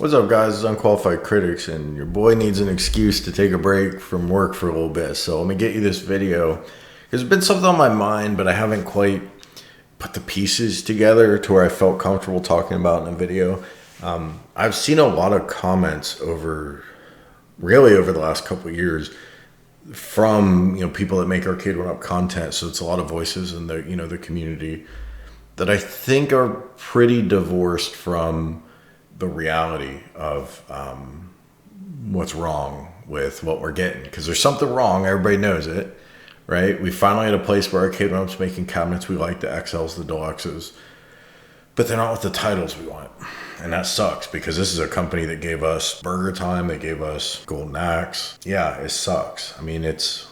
What's up, guys? It's Unqualified Critics, and your boy needs an excuse to take a break from work for a little bit. So let me get you this video. There's been something on my mind, but I haven't quite put the pieces together to where I felt comfortable talking about in a video. I've seen a lot of comments over the last couple of years from people that make Arcade1up content. So it's a lot of voices in the community that I think are pretty divorced from the reality of what's wrong with what we're getting, because there's something wrong. Everybody knows it, right? We finally at a place where Arcade1up's making cabinets we like, the XLs, the Deluxes, but they're not with the titles we want, and that sucks, because this is a company that gave us Burger Time, they gave us Golden Axe. Yeah, it sucks. I mean, it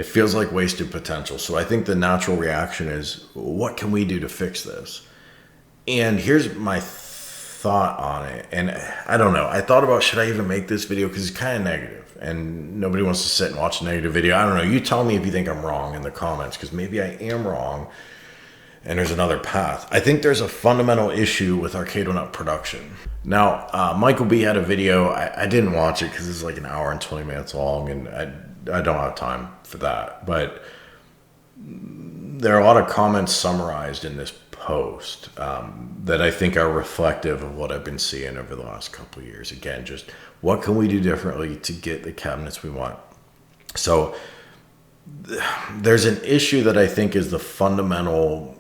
feels like wasted potential. So I think the natural reaction is, what can we do to fix this? And here's my thought on it. And I don't know. I thought about, should I even make this video? Because it's kind of negative, and nobody wants to sit and watch a negative video. I don't know. You tell me if you think I'm wrong in the comments, because maybe I am wrong and there's another path. I think there's a fundamental issue with Arcade1up production. Now, Michael B had a video. I didn't watch it because it's like an hour and 20 minutes long, and I don't have time for that. But there are a lot of comments summarized in this post that I think are reflective of what I've been seeing over the last couple of years. Again, just what can we do differently to get the cabinets we want? So there's an issue that I think is the fundamental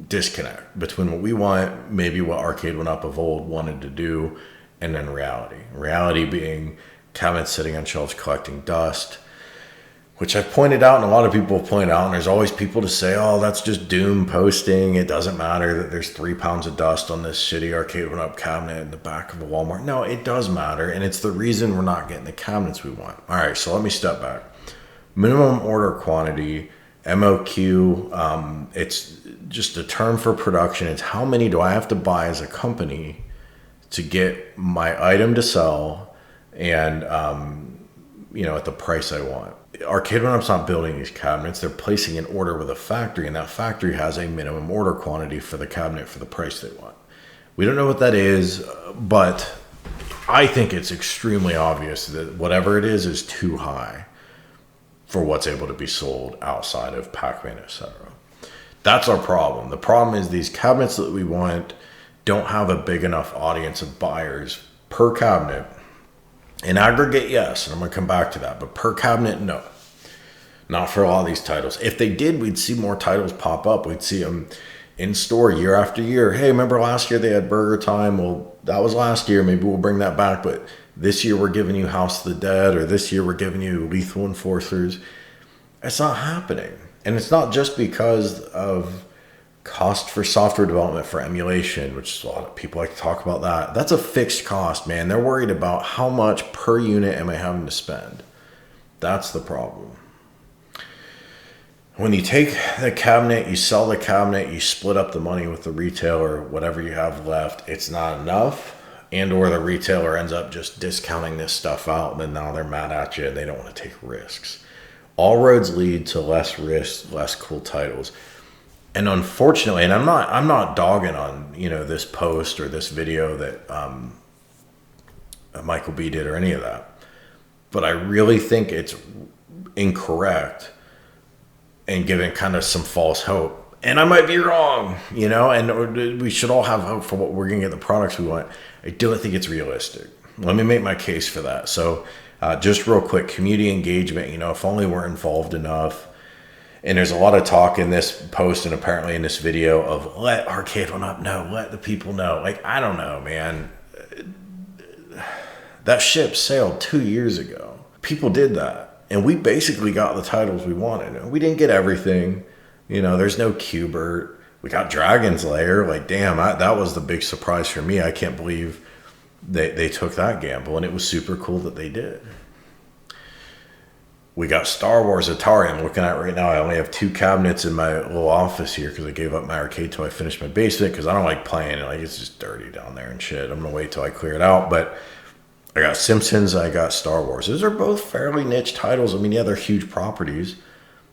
disconnect between what we want, maybe what Arcade1up of old wanted to do, and then reality. Reality being cabinets sitting on shelves collecting dust, which I've pointed out, and a lot of people have pointed out, and there's always people to say, oh, that's just doom posting. It doesn't matter that there's 3 pounds of dust on this shitty Arcade1up cabinet in the back of a Walmart. No, it does matter, and it's the reason we're not getting the cabinets we want. All right, so let me step back. Minimum order quantity, MOQ, it's just a term for production. It's how many do I have to buy as a company to get my item to sell, and at the price I want. Arcade1up's not building these cabinets. They're placing an order with a factory, and that factory has a minimum order quantity for the cabinet for the price they want. We don't know what that is, but I think it's extremely obvious that whatever it is too high for what's able to be sold outside of Pac-man, etc. That's our problem. The problem is these cabinets that we want don't have a big enough audience of buyers per cabinet. In aggregate, yes, and I'm going to come back to that, but per cabinet, no. Not for a lot of these titles. If they did, we'd see more titles pop up. We'd see them in store year after year. Hey, remember last year they had Burger Time? Well, that was last year. Maybe we'll bring that back, but this year we're giving you House of the Dead, or this year we're giving you Lethal Enforcers. It's not happening. And it's not just because of cost for software development for emulation, which a lot of people like to talk about that. That's a fixed cost, man. They're worried about how much per unit am I having to spend. That's the problem. When you take the cabinet, you sell the cabinet, you split up the money with the retailer, whatever you have left, it's not enough, and or the retailer ends up just discounting this stuff out, and then now they're mad at you and they don't want to take risks. All roads lead to less risk, less cool titles. And unfortunately, and I'm not dogging on this post or this video that Michael B did or any of that, but I really think it's incorrect and giving kind of some false hope. And I might be wrong, and we should all have hope for what we're going to get the products we want. I don't think it's realistic. Let me make my case for that. So just real quick, community engagement, if only we're involved enough. And there's a lot of talk in this post and apparently in this video of let Arcade1up know, let the people know. Like, I don't know, man. That ship sailed 2 years ago. People did that. And we basically got the titles we wanted. We didn't get everything. There's no Q*bert. We got Dragon's Lair. Like, damn, that was the big surprise for me. I can't believe they took that gamble. And it was super cool that they did. We got Star Wars Atari. I'm looking at right now. I only have 2 cabinets in my little office here because I gave up my arcade till I finished my basement because I don't like playing it. Like, it's just dirty down there and shit. I'm going to wait till I clear it out. But I got Simpsons. I got Star Wars. Those are both fairly niche titles. I mean, yeah, they're huge properties,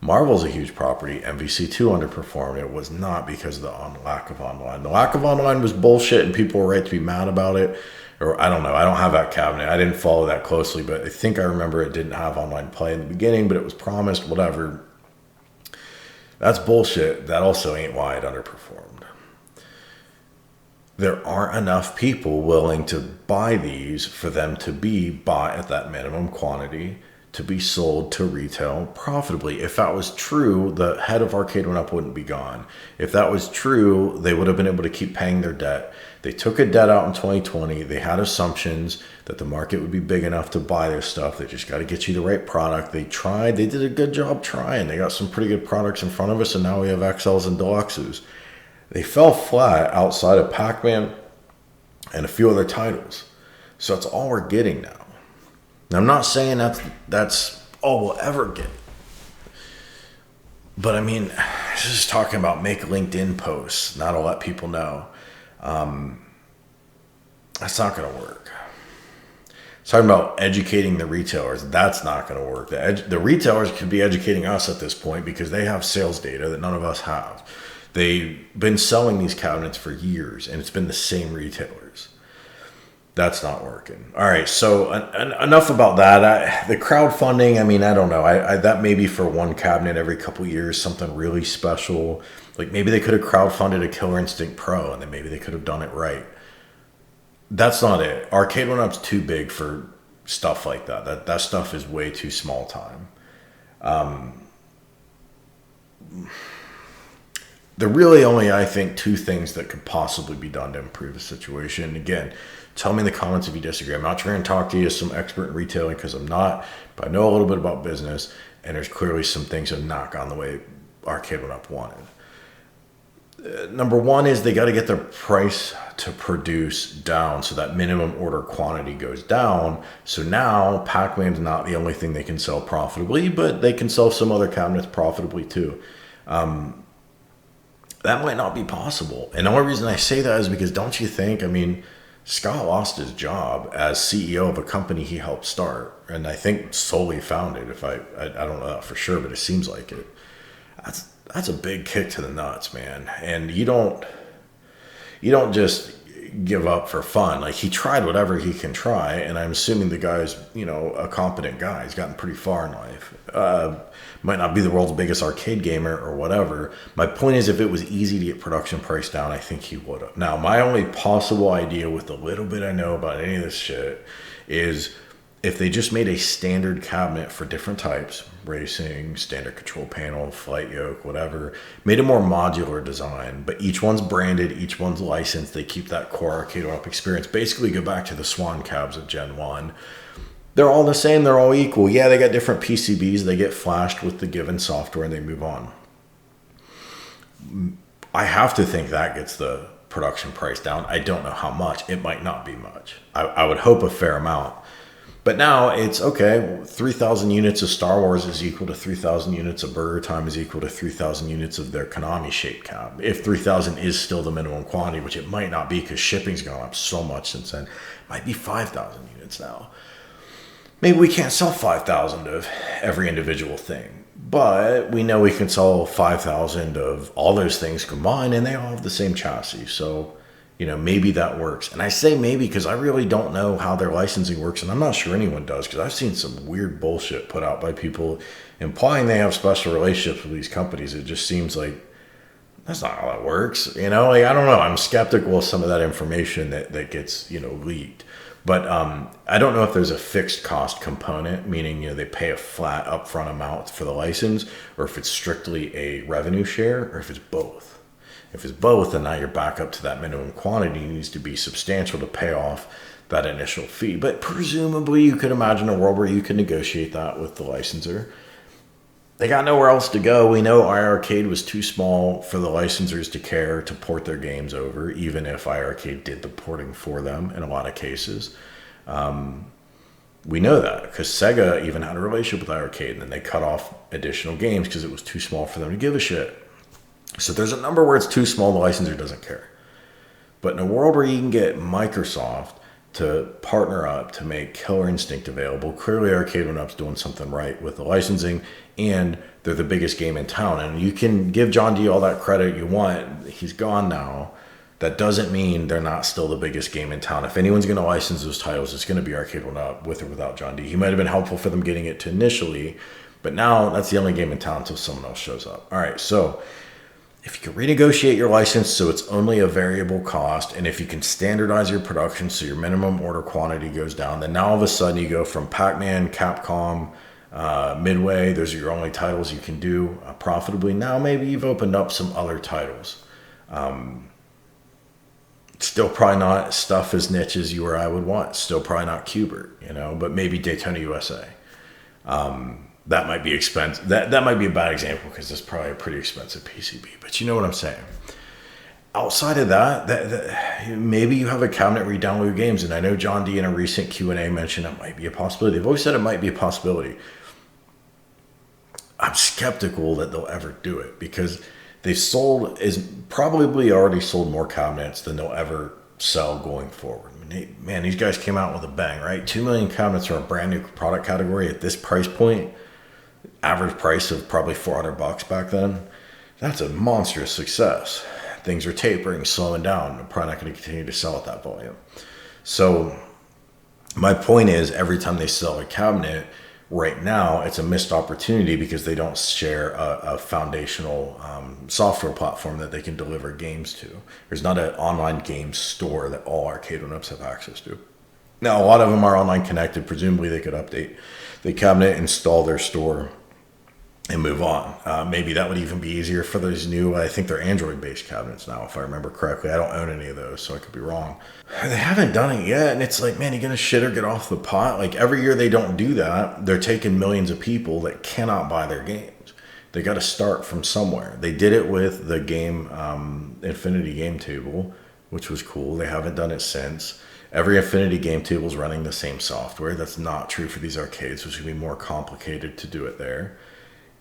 Marvel's a huge property. MVC2 underperformed. It was not because of the lack of online. The lack of online was bullshit, and people were right to be mad about it. Or I don't know. I don't have that cabinet. I didn't follow that closely, but I think I remember it didn't have online play in the beginning, but it was promised, whatever. That's bullshit. That also ain't why it underperformed. There aren't enough people willing to buy these for them to be bought at that minimum quantity to be sold to retail profitably. If that was true, the head of Arcade1up wouldn't be gone. If that was true, they would have been able to keep paying their debt. They took a debt out in 2020. They had assumptions that the market would be big enough to buy their stuff. They just got to get you the right product. They tried. They did a good job trying. They got some pretty good products in front of us, and now we have XLs and Deluxes. They fell flat outside of Pac-Man and a few other titles. So that's all we're getting now. Now, I'm not saying that's all we'll ever get. But I mean, just talking about make LinkedIn posts, not to let people know. That's not going to work. Talking about educating the retailers, that's not going to work. The retailers could be educating us at this point because they have sales data that none of us have. They've been selling these cabinets for years, and it's been the same retailers. That's not working. All right, so enough about that. The crowdfunding, I mean, I don't know. That may be for one cabinet every couple years, something really special. Like maybe they could have crowdfunded a Killer Instinct Pro, and then maybe they could have done it right. That's not it. Arcade1up's too big for stuff like that. That stuff is way too small time. There are really only, I think, two things that could possibly be done to improve the situation. And again, tell me in the comments if you disagree. I'm not trying to talk to you as some expert in retailing because I'm not, but I know a little bit about business, and there's clearly some things that have not gone the way Arcade1up wanted. Number one is they got to get their price to produce down so that minimum order quantity goes down. So now Pac-Man's not the only thing they can sell profitably, but they can sell some other cabinets profitably too. That might not be possible. And the only reason I say that is because don't you think, I mean, Scott lost his job as CEO of a company he helped start, and I think solely founded, if I don't know that for sure, but it seems like it. That's a big kick to the nuts, man. And you don't just give up for fun. Like, he tried whatever he can try, and I'm assuming the guy's, a competent guy. He's gotten pretty far in life. Might not be the world's biggest arcade gamer or whatever. My point is, if it was easy to get production price down, I think he would have. Now, my only possible idea with the little bit I know about any of this shit is if they just made a standard cabinet for different types, racing, standard control panel, flight yoke, whatever, made a more modular design, but each one's branded, each one's licensed, they keep that core Arcade1up experience. Basically go back to the Swan cabs of Gen 1. They're all the same, they're all equal. Yeah, they got different PCBs, they get flashed with the given software, and they move on. I have to think that gets the production price down. I don't know how much. It might not be much. I would hope a fair amount. But now it's, okay, 3,000 units of Star Wars is equal to 3,000 units of Burger Time is equal to 3,000 units of their Konami shaped cab. If 3,000 is still the minimum quantity, which it might not be because shipping's gone up so much since then, it might be 5,000 units now. Maybe we can't sell 5,000 of every individual thing, but we know we can sell 5,000 of all those things combined, and they all have the same chassis. So, maybe that works. And I say maybe because I really don't know how their licensing works, and I'm not sure anyone does, because I've seen some weird bullshit put out by people implying they have special relationships with these companies. It just seems like that's not how that works. I don't know. I'm skeptical of some of that information that gets, leaked. But I don't know if there's a fixed cost component, meaning they pay a flat upfront amount for the license, or if it's strictly a revenue share, or if it's both. If it's both, then now you're back up to that minimum quantity. It needs to be substantial to pay off that initial fee. But presumably you could imagine a world where you can negotiate that with the licensor. They got nowhere else to go. We know iiRcade was too small for the licensors to care to port their games over, even if iiRcade did the porting for them in a lot of cases. We know that because Sega even had a relationship with iiRcade, and then they cut off additional games because it was too small for them to give a shit. So there's a number where it's too small, the licensor doesn't care. But in a world where you can get Microsoft to partner up to make Killer Instinct available. Clearly, Arcade1up's doing something right with the licensing, and they're the biggest game in town. And you can give John D all that credit you want. He's gone now. That doesn't mean they're not still the biggest game in town. If anyone's going to license those titles, it's going to be Arcade1up, with or without John D. He might have been helpful for them getting it to initially, but now that's the only game in town until someone else shows up. All right, so if you can renegotiate your license so it's only a variable cost, and if you can standardize your production so your minimum order quantity goes down, then now all of a sudden you go from Pac-Man, Capcom, Midway, those are your only titles you can do profitably. Now maybe you've opened up some other titles. Still probably not stuff as niche as you or I would want. Still probably not Cubert, but maybe Daytona USA. That might be expensive. That might be a bad example because it's probably a pretty expensive PCB. But you know what I'm saying. Outside of that, maybe you have a cabinet where you download your games. And I know John D in a recent Q&A mentioned it might be a possibility. They've always said it might be a possibility. I'm skeptical that they'll ever do it because probably already sold more cabinets than they'll ever sell going forward. Man, these guys came out with a bang, right? 2 million cabinets are a brand new product category at this price point. Average price of probably $400 back then. That's a monstrous success. Things are tapering, slowing down. They're probably not going to continue to sell at that volume. So my point is, every time they sell a cabinet, right now it's a missed opportunity because they don't share a foundational software platform that they can deliver games to. There's not an online game store that all Arcade1ups have access to. Now, a lot of them are online connected. Presumably they could update the cabinet, install their store, and move on. Maybe that would even be easier for those new, I think they're Android-based cabinets now, if I remember correctly. I don't own any of those, so I could be wrong. They haven't done it yet, and it's like, man, you gonna shit or get off the pot? Like, every year they don't do that, they're taking millions of people that cannot buy their games. They got to start from somewhere. They did it with the game Infinity Game Table, which was cool. They haven't done it since. Every Infinity Game Table is running the same software. That's not true for these arcades, so it's gonna be more complicated to do it there.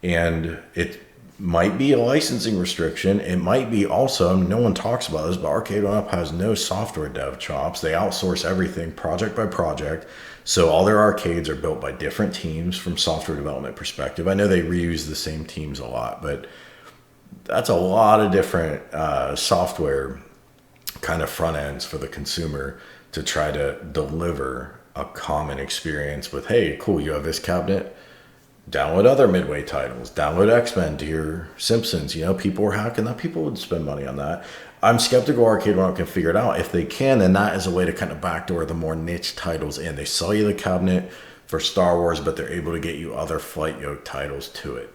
And it might be a licensing restriction. It might be also, no one talks about this, but Arcade1up has no software dev chops. They outsource everything project by project. So all their arcades are built by different teams from software development perspective. I know they reuse the same teams a lot, but that's a lot of different software kind of front ends for the consumer to try to deliver a common experience with, hey, cool, you have this cabinet. Download other Midway titles. Download X-Men to your Simpsons. People were hacking that. People would spend money on that. I'm skeptical Arcade1up can figure it out. If they can, then that is a way to kind of backdoor the more niche titles in. They sell you the cabinet for Star Wars, but they're able to get you other Flight Yoke titles to it.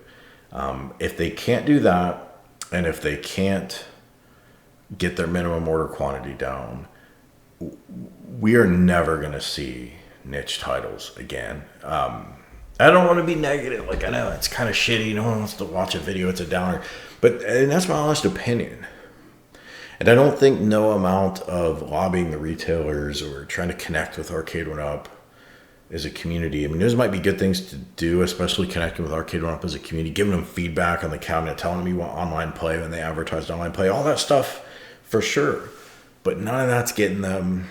If they can't do that, and if they can't get their minimum order quantity down, we are never going to see niche titles again. I don't want to be negative. Like, I know it's kind of shitty. No one wants to watch a video. It's a downer. And that's my honest opinion. And I don't think no amount of lobbying the retailers or trying to connect with Arcade1up as a community. I mean, those might be good things to do, especially connecting with Arcade1up as a community, giving them feedback on the cabinet, telling them you want online play when they advertised online play, all that stuff for sure. But none of that's getting them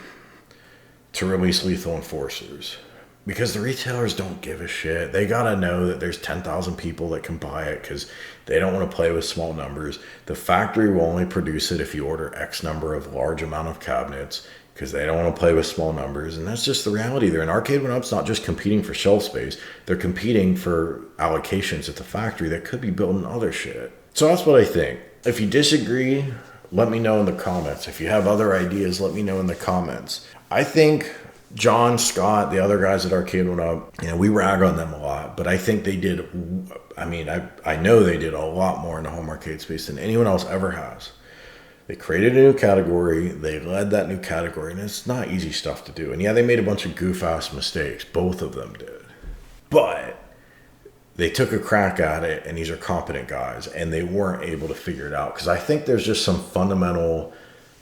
to release Lethal Enforcers. Because the retailers don't give a shit. They gotta know that there's 10,000 people that can buy it because they don't want to play with small numbers. The factory will only produce it if you order X number of large amount of cabinets because they don't want to play with small numbers. And that's just the reality there. And Arcade1up's not just competing for shelf space. They're competing for allocations at the factory that could be building other shit. So that's what I think. If you disagree, let me know in the comments. If you have other ideas, let me know in the comments. I think John, Scott, the other guys at Arcade1up, we rag on them a lot, but I think they did, I know they did a lot more in the home arcade space than anyone else ever has. They created a new category, they led that new category, and it's not easy stuff to do. And yeah, they made a bunch of goof-ass mistakes, both of them did. But they took a crack at it, and these are competent guys, and they weren't able to figure it out. Because I think there's just some fundamental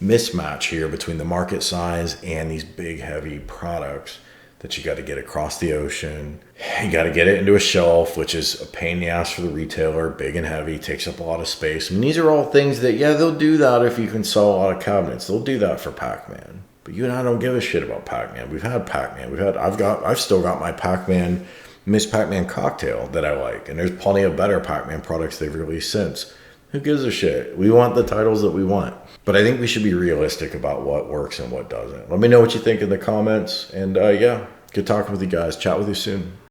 mismatch here between the market size and these big heavy products that you got to get across the ocean. You got to get it into a shelf, which is a pain in the ass for the retailer, big and heavy, takes up a lot of space. I mean, these are all things that, yeah, they'll do that if you can sell a lot of cabinets. They'll do that for Pac-Man. But you and I don't give a shit about Pac-Man. We've had Pac-Man. I've still got my Pac-Man, Miss Pac-Man cocktail that I like. And there's plenty of better Pac-Man products they've released since. Who gives a shit? We want the titles that we want. But I think we should be realistic about what works and what doesn't. Let me know what you think in the comments. And yeah, good talking with you guys. Chat with you soon.